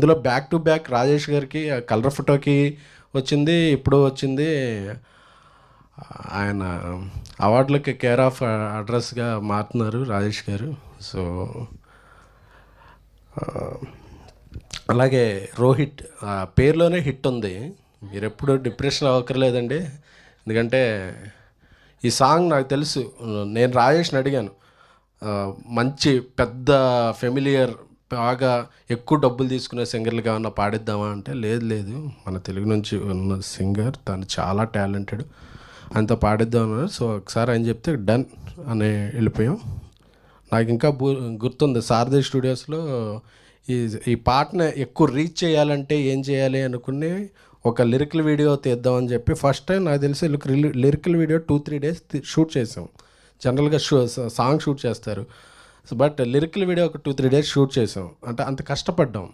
ఇందులో back to back Rajesh గారికి colour ఫోటోకి వచ్చింది, ఇప్పుడు వచ్చింది ఆయన అవార్డులకి కేర్ ఆఫ్ అడ్రస్గా మారుతున్నారు రాజేష్ గారు. సో అలాగే రోహిత్ పేరులోనే హిట్ ఉంది. మీరు ఎప్పుడు డిప్రెషన్ అవ్వక్కర్లేదండి, ఎందుకంటే ఈ సాంగ్ నాకు తెలుసు. నేను రాజేష్ని అడిగాను, మంచి పెద్ద ఫెమిలియర్ బాగా ఎక్కువ డబ్బులు తీసుకునే సింగర్లు ఏమన్నా పాడిద్దామా అంటే, లేదు లేదు మన తెలుగు నుంచి ఉన్న సింగర్, తను చాలా టాలెంటెడ్, ఆయనతో పాడిద్దాం అన్నారు. సో ఒకసారి ఆయన చెప్తే డన్ అని వెళ్ళిపోయాం. నాకు ఇంకా గుర్తుంది, సారథి స్టూడియోస్లో ఈ పాటను ఎక్కువ రీచ్ చేయాలంటే ఏం చేయాలి అనుకుని ఒక లిరికల్ వీడియో తీద్దామని చెప్పి ఫస్ట్ టైం నాకు తెలిసి లిరికల్ వీడియో 2-3 డేస్ షూట్ చేసాం. జనరల్గా సాంగ్ షూట్ చేస్తారు, బట్ లిరికల్ వీడియో ఒక 2-3 డేస్ షూట్ చేసాం. అంటే అంత కష్టపడ్డాం.